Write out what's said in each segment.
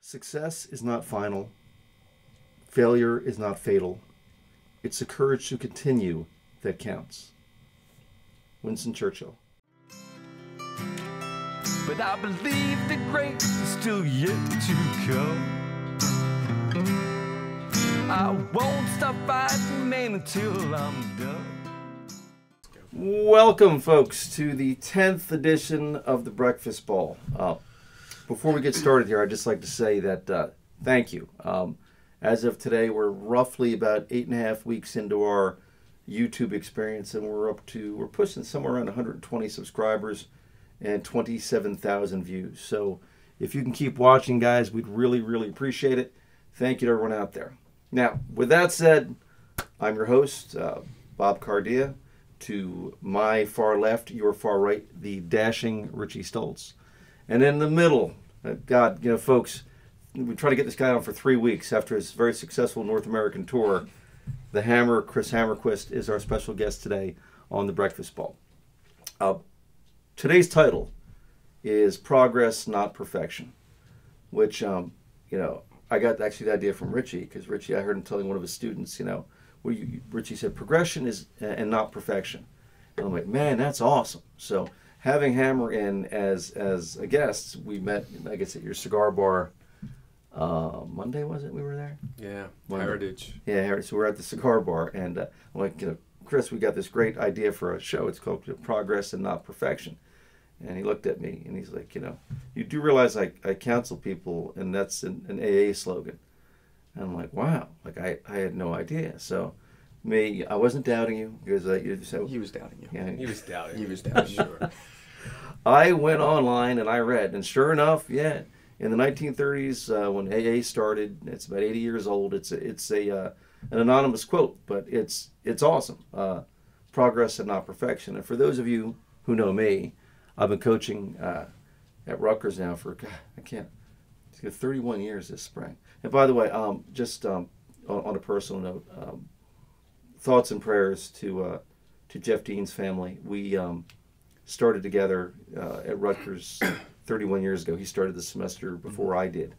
Success is not final. Failure is not fatal. It's the courage to continue that counts. Winston Churchill. But I believe the great is still yet to come. I won't stop fighting, man, until I'm done. Welcome, folks, to the 10th edition of the Breakfast Ball. Before we get started here, I'd just like to say that thank you. As of today, we're roughly about 8.5 weeks into our YouTube experience, and we're pushing somewhere around 120 subscribers and 27,000 views. So if you can keep watching, guys, we'd really, really appreciate it. Thank you to everyone out there. Now, with that said, I'm your host, Bob Cardia. To my far left, your far right, the dashing Richie Stoltz. And in the middle, God, folks, we tried to get this guy on for 3 weeks after his very successful North American tour. The Hammer, Chris Hammerquist, is our special guest today on the Breakfast Ball. Today's title is Progress, Not Perfection, which, I got actually the idea from Richie, because Richie, I heard him telling one of his students, Richie said, progression is and not perfection. And I'm like, man, that's awesome. So having Hammer in as a guest, we met, I guess, at your cigar bar Monday, was it? We were there? Yeah, Monday. Heritage. Yeah, Heritage. So we're at the cigar bar, and I'm like, Chris, we got this great idea for a show. It's called Progress and Not Perfection. And he looked at me, and he's like, you do realize I counsel people, and that's an AA slogan. And I'm like, wow, I had no idea. So, I wasn't doubting you because He was doubting you. Yeah, He was doubting. He was doubting. Sure. I went online and I read, and sure enough, yeah, in the 1930s when AA started, it's about 80 years old. It's an anonymous quote, but it's awesome. Progress and not perfection. And for those of you who know me, I've been coaching at Rutgers now for 31 years this spring. And by the way, just on a personal note, thoughts and prayers to Jeff Dean's family. We started together at Rutgers 31 years ago. He started the semester before I did.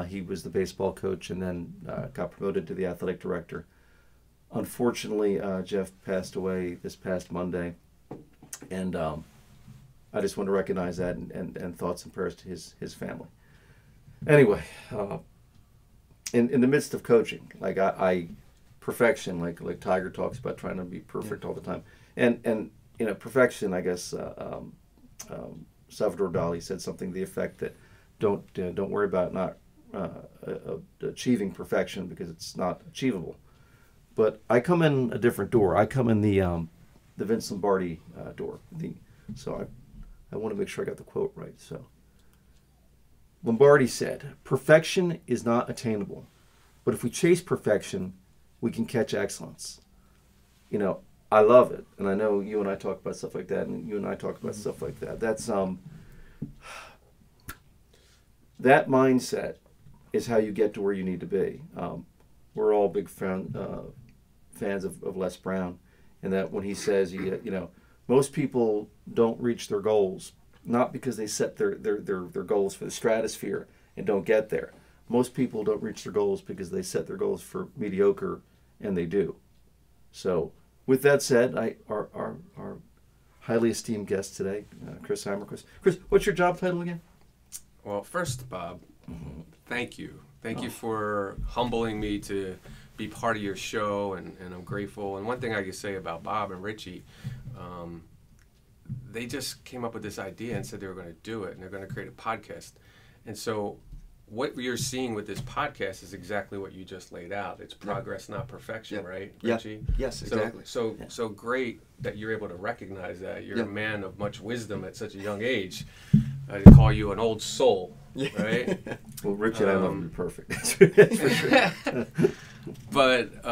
He was the baseball coach and then got promoted to the athletic director. Unfortunately, Jeff passed away this past Monday, and I just want to recognize that and thoughts and prayers to his family. Anyway, in the midst of coaching, perfection, like Tiger talks about trying to be perfect all the time, and perfection, I guess Salvador Dali said something to the effect that don't worry about not achieving perfection because it's not achievable. But I come in a different door. I come in the Vince Lombardi door. So I want to make sure I got the quote right. So Lombardi said, "Perfection is not attainable, but if we chase perfection, we can catch excellence." I love it, and I know you and I talk about stuff like that, and you and I talk about stuff like that. That's that mindset is how you get to where you need to be. We're all big fans of Les Brown, and that when he says, most people don't reach their goals, not because they set their goals for the stratosphere and don't get there. Most people don't reach their goals because they set their goals for mediocre, and they do. So, with that said, our highly esteemed guest today, Chris Hammerquist. Chris, what's your job title again? Well, first, Bob, thank you. Thank you for humbling me to be part of your show, and I'm grateful. And one thing I can say about Bob and Richie, they just came up with this idea and said they were going to do it, and they're going to create a podcast. And so what you're seeing with this podcast is exactly what you just laid out. It's progress, not perfection, right, Richie? Yes, exactly. So great that you're able to recognize that. You're a man of much wisdom at such a young age. I call you an old soul, right? Well, Richie and I love you perfect. That's for sure. But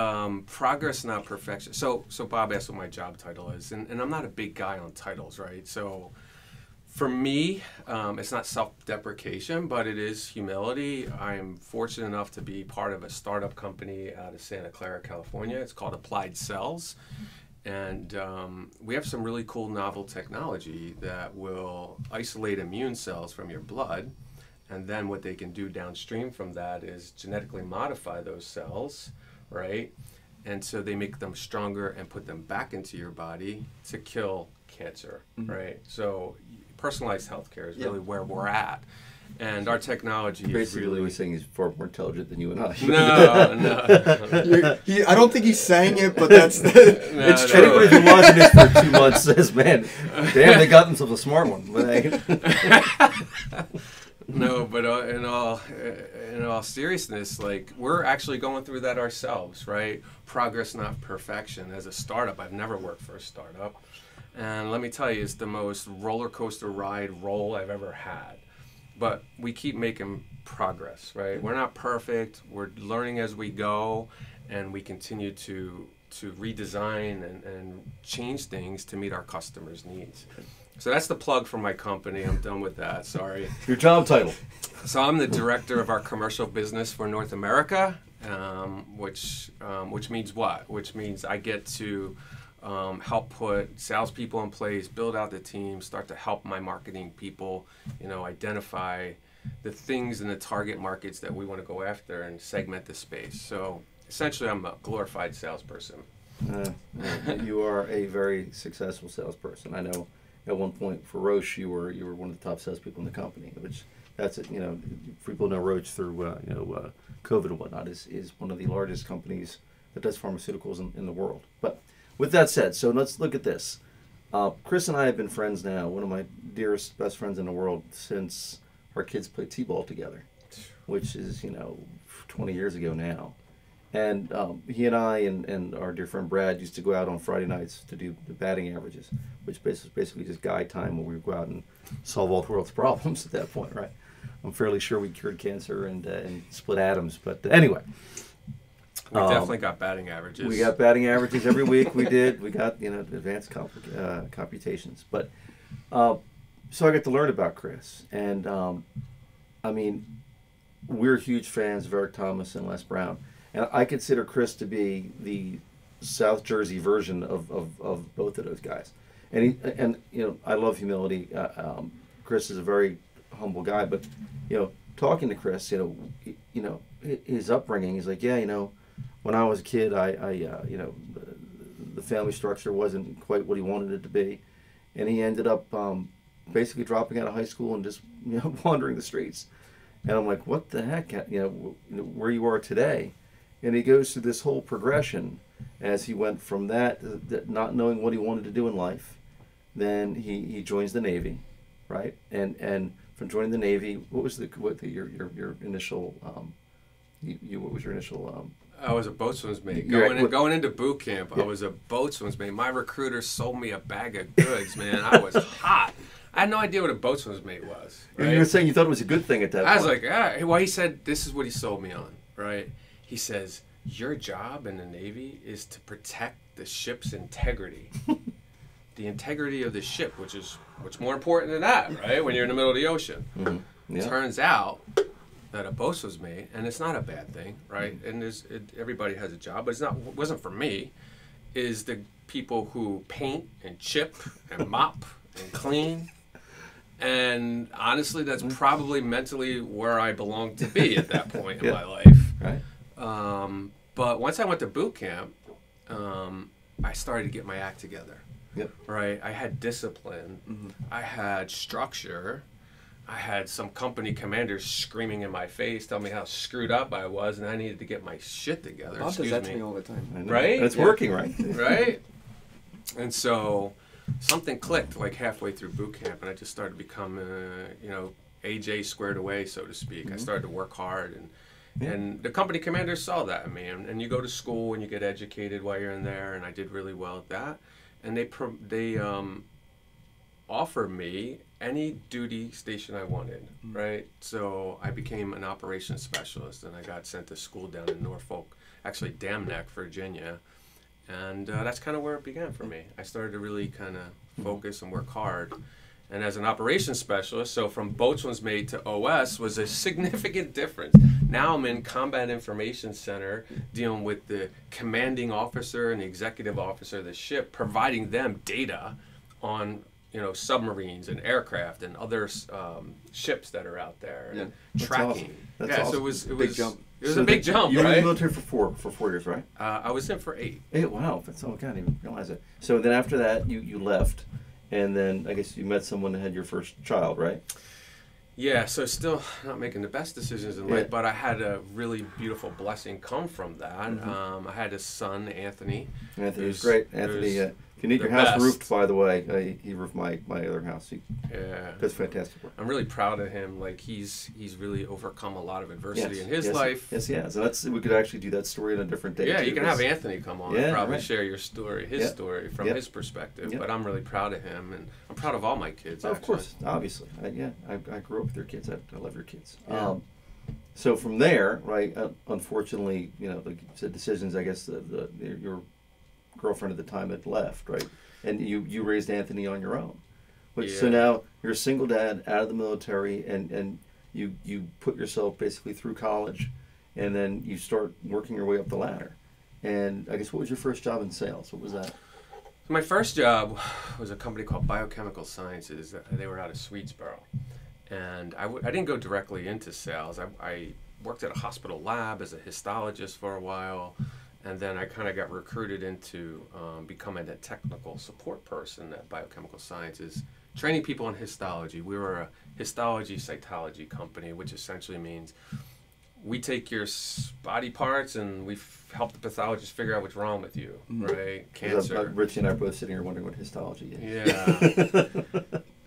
progress, not perfection. So Bob asked what my job title is, and I'm not a big guy on titles, right? So for me, it's not self-deprecation, but it is humility. I'm fortunate enough to be part of a startup company out of Santa Clara, California. It's called Applied Cells. And we have some really cool novel technology that will isolate immune cells from your blood And then what they can do downstream from that is genetically modify those cells, right? And so they make them stronger and put them back into your body to kill cancer, right? So personalized healthcare is really where we're at. And our technology is Basically, really... he's saying he's far more intelligent than you and I. No. I don't think he's saying it, but that's it's true. Anybody who's been watching this for 2 months says, man, damn, they got themselves a smart one. But No, but in all seriousness, like, we're actually going through that ourselves, right? Progress, not perfection. As a startup, I've never worked for a startup. And let me tell you, it's the most roller coaster ride role I've ever had. But we keep making progress, right? We're not perfect. We're learning as we go, and we continue to redesign and change things to meet our customers' needs. So that's the plug for my company. I'm done with that. Sorry. your job title. So I'm the director of our commercial business for North America, which means what? Which means I get to help put salespeople in place, build out the team, start to help my marketing people, identify the things in the target markets that we want to go after and segment the space. So essentially, I'm a glorified salesperson. You are a very successful salesperson. I know at one point for Roche, you were one of the top salespeople in the company, which that's it. People know Roche through COVID and whatnot is one of the largest companies that does pharmaceuticals in the world. But with that said, so let's look at this. Chris and I have been friends now, one of my dearest, best friends in the world, since our kids played t-ball together, which is 20 years ago now. And he and I and our dear friend Brad used to go out on Friday nights to do the batting averages, which basically just guide time where we would go out and solve all the world's problems at that point, right? I'm fairly sure we cured cancer and split atoms, but anyway. We definitely got batting averages. We got batting averages every week. We did. We got advanced computations, but so I got to learn about Chris, and I mean, we're huge fans of Eric Thomas and Les Brown. And I consider Chris to be the South Jersey version of both of those guys. And I love humility. Chris is a very humble guy, but talking to Chris, his upbringing, he's like, when I was a kid, the family structure wasn't quite what he wanted it to be, and he ended up basically dropping out of high school and just wandering the streets. And I'm like, what the heck, where you are today. And he goes through this whole progression as he went from that not knowing what he wanted to do in life. Then he joins the Navy, right? And from joining the Navy, what was your initial? What was your initial? I was a boatswain's mate. Going into boot camp, I was a boatswain's mate. My recruiter sold me a bag of goods, man. I was hot. I had no idea what a boatswain's mate was. Right? You were saying you thought it was a good thing at that point. I was like, well, he said, this is what he sold me on, right? He says, your job in the Navy is to protect the ship's integrity. The integrity of the ship, which is what's more important than that, right? When you're in the middle of the ocean. Mm-hmm. Yeah. Turns out that a boatswain's mate, and it's not a bad thing, right? And everybody has a job, but it wasn't for me, is the people who paint and chip and mop and clean. And honestly, that's probably mentally where I belong to be at that point in my life. Right. But once I went to boot camp, I started to get my act together. Yep. Right. I had discipline. Mm-hmm. I had structure. I had some company commanders screaming in my face, telling me how screwed up I was, and I needed to get my shit together. Bob does that to me all the time. Right. It's working, right? Right. And so something clicked like halfway through boot camp, and I just started to become, AJ squared away, so to speak. Mm-hmm. I started to work hard, and the company commanders saw that in me. And you go to school and you get educated while you're in there, and I did really well at that. And they offered me any duty station I wanted, right? So I became an operations specialist, and I got sent to school down in Norfolk, actually Dam Neck, Virginia. And that's kind of where it began for me. I started to really kind of focus and work hard. And as an operations specialist, so from boatswain's mate to OS was a significant difference. Now I'm in Combat Information Center dealing with the commanding officer and the executive officer of the ship, providing them data on submarines and aircraft and other ships that are out there and tracking. Awesome. That's So awesome. it was Big jump. It was a big jump, You were in the right? military for 4 years, right? I was in for 8. Hey, wow. That's, oh, God, I didn't even realize that. So then after that, you left, and then I guess you met someone that had your first child, right? Yeah, so still not making the best decisions in Yeah. life, but I had a really beautiful blessing come from that. Mm-hmm. I had a son, Anthony. Anthony was who's- great. Anthony, who's if you need the your house best. roofed, by the way, he roofed my other house. He Yeah. does fantastic work. I'm really proud of him. Like he's really overcome a lot of adversity in his yes, life. Yes, he has. And we could actually do that story on a different day. Yeah, too, you can have because- Anthony come on Yeah, and probably right. share your story, his Yeah. story from Yeah. his perspective. Yeah. But I'm really proud of him, and I'm proud of all my kids. Oh, of actually. course, obviously. I grew up with your kids. I love your kids. Yeah. So from there, right? Unfortunately, like you said, decisions. I guess your girlfriend at the time had left, right? And you raised Anthony on your own. So Yeah. now you're a single dad out of the military, and you put yourself basically through college, and then you start working your way up the ladder. And I guess what was your first job in sales? What was that? So my first job was a company called Biochemical Sciences. They were out of Swedesboro. And I didn't go directly into sales. I worked at a hospital lab as a histologist for a while. And then I kind of got recruited into becoming a technical support person at Biochemical Sciences, training people in histology. We were a histology cytology company, which essentially means we take your body parts and we help the pathologist figure out what's wrong with you, right? Cancer. Richie and I are both sitting here wondering what histology is. Yeah.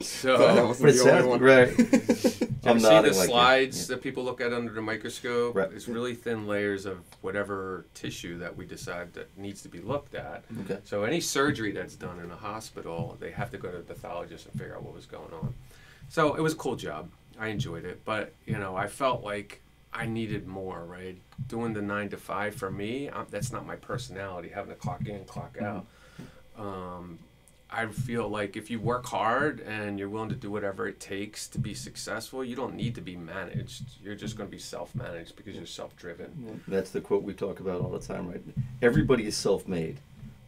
So, That But wasn't it the only sounds one. right. you I'm ever see nodding the like slides yeah. that people look at under the microscope? Right. It's really thin layers of whatever tissue that we decide that needs to be looked at. Okay. So any surgery that's done in a hospital, they have to go to the pathologist and figure out what was going on. So it was a cool job. I enjoyed it, but I felt like I needed more. Right, doing the 9 to 5 for me, that's not my personality. Having to clock in, clock out. I feel like if you work hard and you're willing to do whatever it takes to be successful, you don't need to be managed. You're just going to be self-managed because you're self-driven. That's the quote we talk about all the time, right? Everybody is self-made,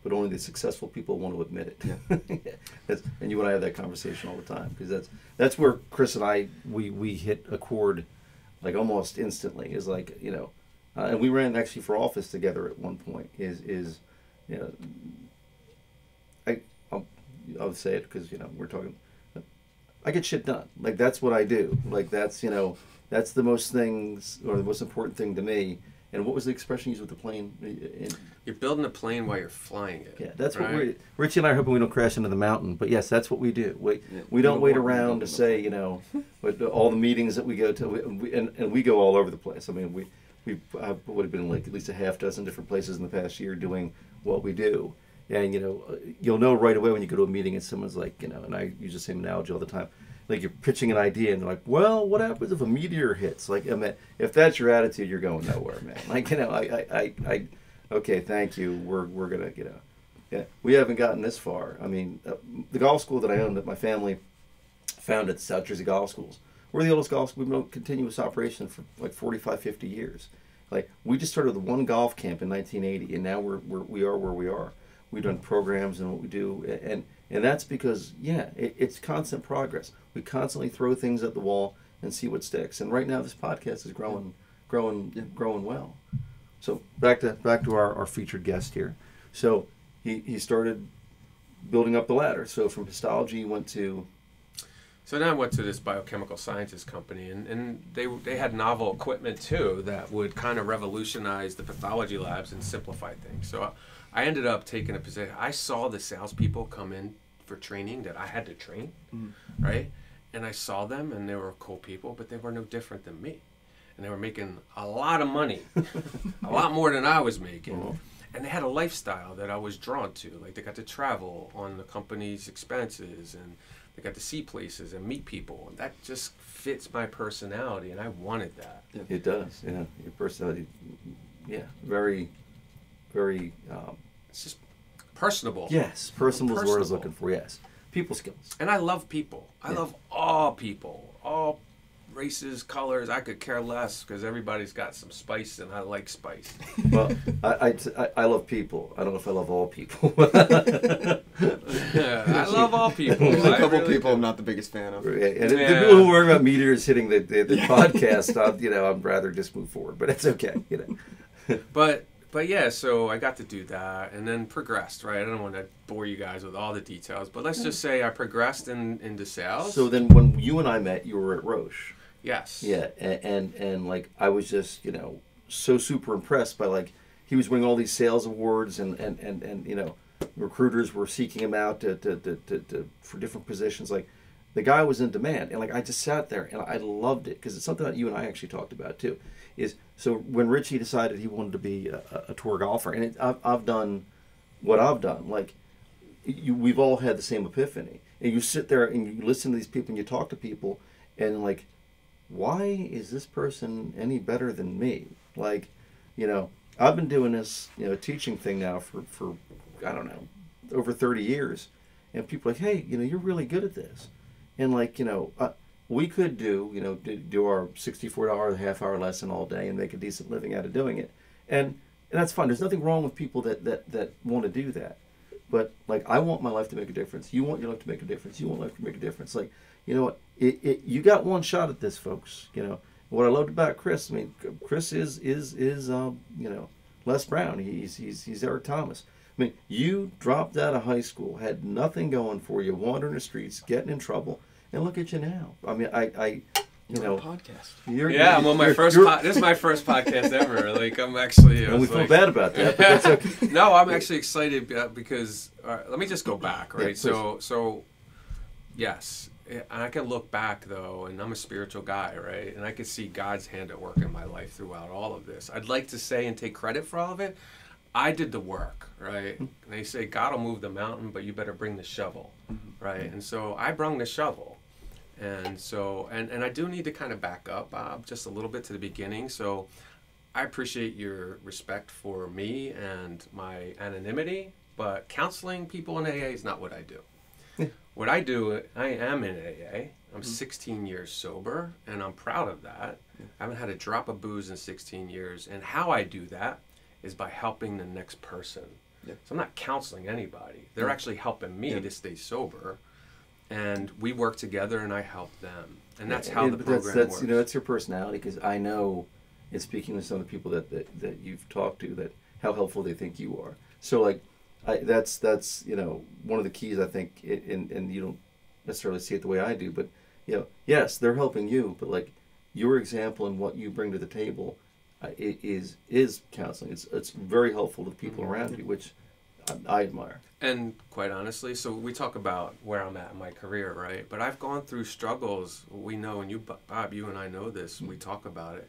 but only the successful people want to admit it. And you and I have that conversation all the time, because that's where Chris and I we hit a chord like almost instantly. Is like and we ran actually for office together at one point. I'll say it because we're talking. I get shit done. Like that's what I do. Like that's that's the most things, or the most important thing to me. And what was the expression used with the plane? You're building a plane while you're flying it. Yeah, that's right? what Richie and I are hoping we don't crash into the mountain. But yes, that's what we do. We don't wait around to say but all the meetings that we go to, and we go all over the place. I mean, we would have been like at least a half dozen different places in the past year doing what we do. And you'll know right away when you go to a meeting and someone's like, and I use the same analogy all the time. Like you're pitching an idea and they're like, well, what happens if a meteor hits? Like, I mean, if that's your attitude, you're going nowhere, man. Like, I okay, thank you. We're gonna, yeah, we haven't gotten this far. I mean, the golf school that I own, that my family founded, South Jersey Golf Schools, we're the oldest golf school. We've been in continuous operation for like 45, 50 years. Like, we just started with one golf camp in 1980, and now we are where we are. We've done programs and what we do, and that's because it's constant progress. We constantly throw things at the wall and see what sticks. And right now, this podcast is growing well. So back to our featured guest here. So he started building up the ladder. So from histology, he went to. So then I went to this biochemical sciences company, and they had novel equipment too that would kind of revolutionize the pathology labs and simplify things. So I ended up taking a position. I saw the salespeople come in for training that I had to train, right? And I saw them, and they were cool people, but they were no different than me. And they were making a lot of money, a lot more than I was making. And they had a lifestyle that I was drawn to. Like, they got to travel on the company's expenses, and they got to see places and meet people. And that just fits my personality, and I wanted that. It does, yeah. Your personality, very, very. It's just personable. Yes, personable is the word I was Personable. looking for. Yes, people skills. And I love people. I love all people, all races, colors. I could care less because everybody's got some spice, and I like spice. Well, I love people. I don't know if I love all people. I love all people. There's a I couple really people do. I'm not the biggest fan of. Right. And the Yeah. people who worry about meters hitting the podcast, I'd rather just move forward. But it's okay, But yeah, so I got to do that and then progressed, right? I don't want to bore you guys with all the details, but let's just say I progressed into sales. So then when you and I met, you were at Roche. Yes. Yeah, and like I was just, so super impressed by like he was winning all these sales awards and recruiters were seeking him out to for different positions. Like the guy was in demand, and like I just sat there and I loved it because it's something that you and I actually talked about too. Is so when Richie decided he wanted to be a tour golfer, and I've done what I've done. Like we've all had the same epiphany, and you sit there and you listen to these people and you talk to people, and like, why is this person any better than me? Like, I've been doing this teaching thing now for I don't know over 30 years, and people are like, hey, you're really good at this, and like we could do our $64 half-hour lesson all day and make a decent living out of doing it, and that's fine. There's nothing wrong with people that want to do that, but like I want my life to make a difference. You want your life to make a difference. You want life to make a difference. Like what you got one shot at this, folks. What I loved about Chris. I mean, Chris is Les Brown. He's Eric Thomas. I mean, you dropped out of high school, had nothing going for you, wandering the streets, getting in trouble. And look at you now. I mean, You're on a podcast. I'm on my first. This is my first podcast ever. Like I'm actually. And we feel bad about that. But that's okay. No, I'm actually excited because let me just go back, right? Yeah, so, yes, I can look back though, and I'm a spiritual guy, right? And I can see God's hand at work in my life throughout all of this. I'd like to say and take credit for all of it. I did the work, right? And they say God will move the mountain, but you better bring the shovel, right? And so I brung the shovel. And so, and I do need to kind of back up, Bob, just a little bit to the beginning. So I appreciate your respect for me and my anonymity, but counseling people in AA is not what I do. What I do, I am in AA. I'm 16 years sober, and I'm proud of that. I haven't had a drop of booze in 16 years. And how I do that is by helping the next person. So I'm not counseling anybody. They're actually helping me to stay sober. And we work together, and I help them, and that's how the program works. That's your personality, because I know, in speaking to some of the people that you've talked to, that how helpful they think you are. So like, that's one of the keys I think, and you don't necessarily see it the way I do, but yes, they're helping you, but like your example and what you bring to the table, is counseling. It's very helpful to the people around you, which I admire. And quite honestly, so we talk about where I'm at in my career, right? But I've gone through struggles. We know, and you, Bob, you and I know this. We talk about it,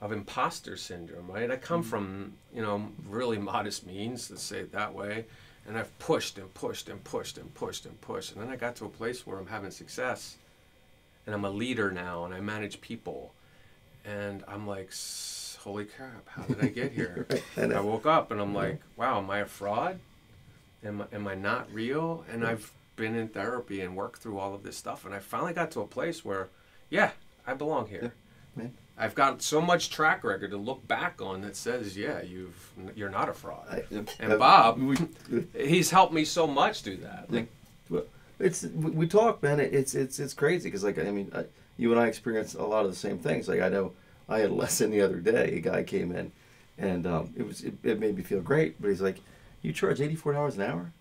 of imposter syndrome, right? I come from, really modest means, let's say it that way, and I've pushed and pushed and pushed and pushed and pushed, and then I got to a place where I'm having success, and I'm a leader now, and I manage people, and I'm like, holy crap, how did I get here? I woke up and I'm like, wow, am I a fraud? Am I not real? And I've been in therapy and worked through all of this stuff, and I finally got to a place where, I belong here. Yeah. I've got so much track record to look back on that says, you're not a fraud. And Bob, he's helped me so much do that. We talk, man. It's crazy because you and I experience a lot of the same things. Like I know I had a lesson the other day. A guy came in, and it made me feel great. But he's like, "You charge $84 an hour?"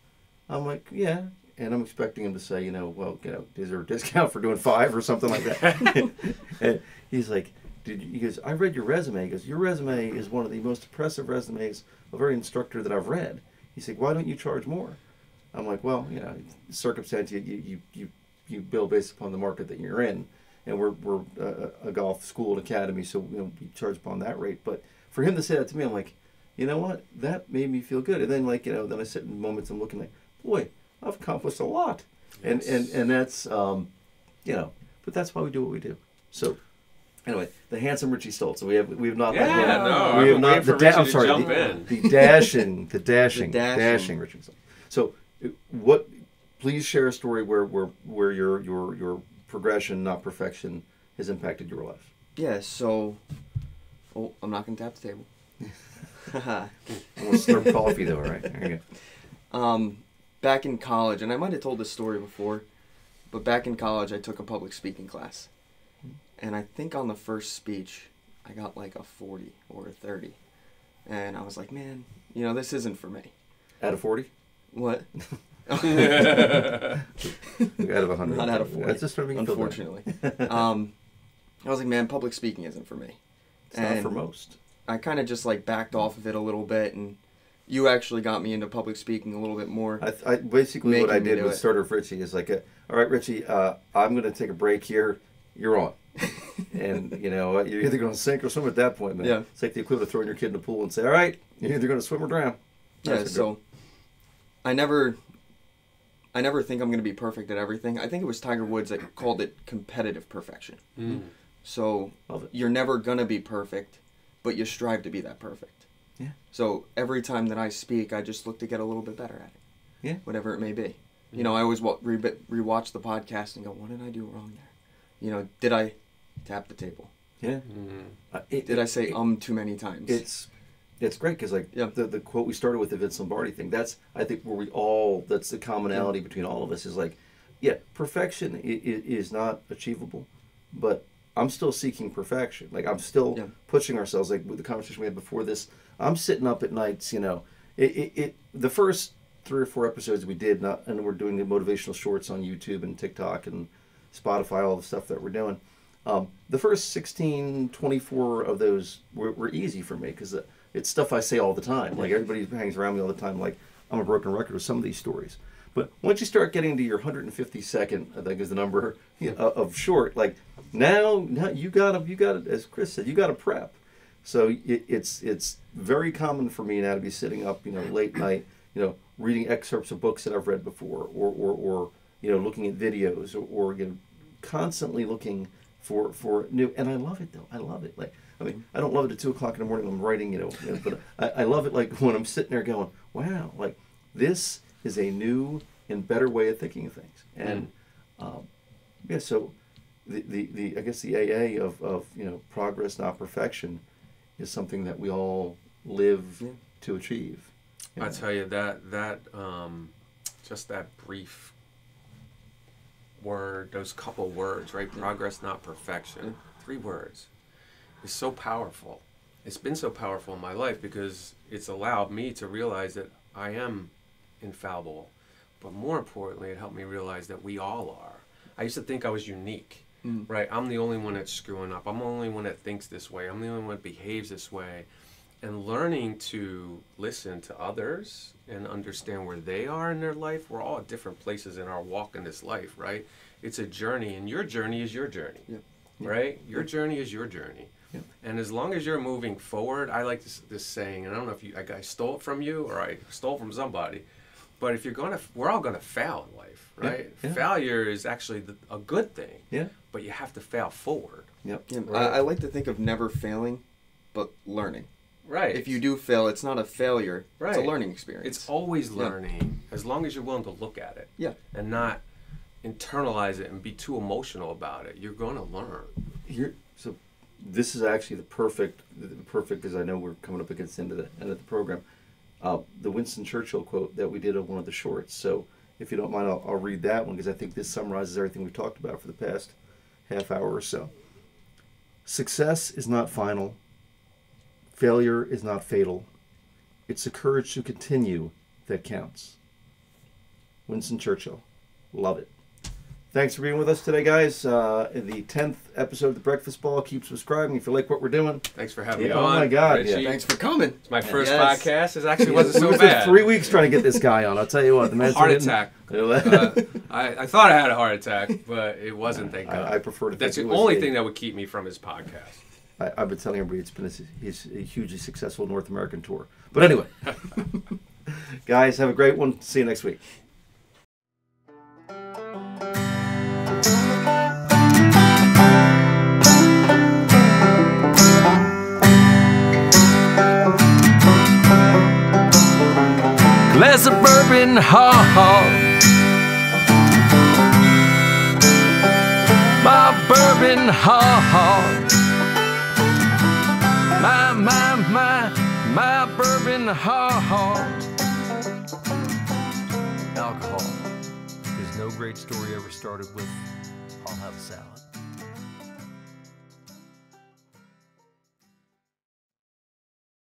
I'm like, "Yeah." And I'm expecting him to say, is there a discount for doing 5 or something like that? And he's like, he goes, I read your resume. He goes, your resume is one of the most impressive resumes of every instructor that I've read. He's like, why don't you charge more? I'm like, well, circumstance, you bill based upon the market that you're in. And we're a golf school and academy, so we charge upon that rate. But for him to say that to me, I'm like, you know what? That made me feel good. And then then I sit in moments I'm looking like, boy, I've accomplished a lot. Yes. And that's but that's why we do what we do. So anyway, the handsome Richie Stoltz. So we have not I'm not the Richie I'm sorry, jump in. the dashing Richie Stoltz. So please share a story where your progression, not perfection, has impacted your life? Yeah, so... Oh, I'm not going to tap the table. We'll slurp coffee, though, right? There you go. Back in college, and I might have told this story before, but back in college, I took a public speaking class. And I think on the first speech, I got like a 40 or a 30. And I was like, man, this isn't for me. Out of 40? What? Out of 100. Not out of 40, That's just what we can feel better. unfortunately. I was like, man, public speaking isn't for me. It's not for most. I kind of just like backed off of it a little bit, and you actually got me into public speaking a little bit more. I basically what I Making me did do with it. Starter with Richie is like, all right, Richie, I'm going to take a break here. You're on. And, you're either going to sink or swim at that point, man. Yeah. It's like the equivalent of throwing your kid in the pool and say, all right, you're either going to swim or drown. Yeah, That's so I never think I'm going to be perfect at everything. I think it was Tiger Woods that called it competitive perfection. So Love it. you're never going to be perfect, but you strive to be that perfect. Yeah. So every time that I speak, I just look to get a little bit better at it. Yeah. Whatever it may be. I always rewatch the podcast and go, what did I do wrong there? Did I tap the table? Yeah. Did I say too many times? It's great because Yeah. the quote we started with, the Vince Lombardi thing, that's I think where that's the commonality between all of us is like, yeah, perfection is not achievable, but I'm still seeking perfection. Like I'm still pushing ourselves. Like with the conversation we had before this, I'm sitting up at nights. The first 3 or 4 episodes we did, and we're doing the motivational shorts on YouTube and TikTok and Spotify, all the stuff that we're doing. The first 16, 24 of those were easy for me because it's stuff I say all the time. Like everybody hangs around me all the time. Like I'm a broken record with some of these stories. But once you start getting to your 152nd, I think is the number of short. Like now you gotta, as Chris said, you gotta prep. So it's very common for me now to be sitting up, late night, reading excerpts of books that I've read before, or looking at videos, or constantly looking for new. And I love it though. I love it. Like I don't love it at 2:00 in the morning when I'm writing, but I love it like when I'm sitting there going, wow, like this is a new and better way of thinking of things. And so the I guess the AA of progress, not perfection, is something that we all live to achieve. I tell you that just that brief word, those couple words, right? Progress, not perfection. 3 words. Is so powerful. It's been so powerful in my life because it's allowed me to realize that I am infallible. But more importantly, it helped me realize that we all are. I used to think I was unique, right? I'm the only one that's screwing up. I'm the only one that thinks this way. I'm the only one that behaves this way. And learning to listen to others and understand where they are in their life. We're all at different places in our walk in this life, right? It's a journey, and your journey is your journey, right? Your journey is your journey. Yeah. And as long as you're moving forward, I like this saying, and I don't know if I stole it from you or I stole it from somebody, but if we're all gonna fail in life, right? Yeah. Failure is actually a good thing. Yeah. But you have to fail forward. Yep. Yeah, right? I like to think of never failing, but learning. Right. If you do fail, it's not a failure. Right. It's a learning experience. It's always learning, as long as you're willing to look at it. Yeah. And not internalize it and be too emotional about it. You're going to learn. So this is actually the perfect, because I know we're coming up against the end of the program. The Winston Churchill quote that we did on one of the shorts. So if you don't mind, I'll read that one because I think this summarizes everything we've talked about for the past half hour or so. Success is not final. Failure is not fatal. It's the courage to continue that counts. Winston Churchill. Love it. Thanks for being with us today, guys. In the 10th episode of The Breakfast Ball. Keep subscribing if you like what we're doing. Thanks for having me on. Oh, my God. Richie. Yeah. Thanks for coming. It's my first podcast. It actually wasn't so bad. 3 weeks trying to get this guy on. I'll tell you what. The heart attack. I thought I had a heart attack, but it wasn't, thank God. I prefer to think That's the only thing that would keep me from his podcast. I've been telling everybody it's been his hugely successful North American tour. But anyway, guys, have a great one. See you next week. Glass of bourbon, ha. My bourbon bourbon heart. My bourbon heart. Alcohol. Because no great story ever started with, I'll have a salad.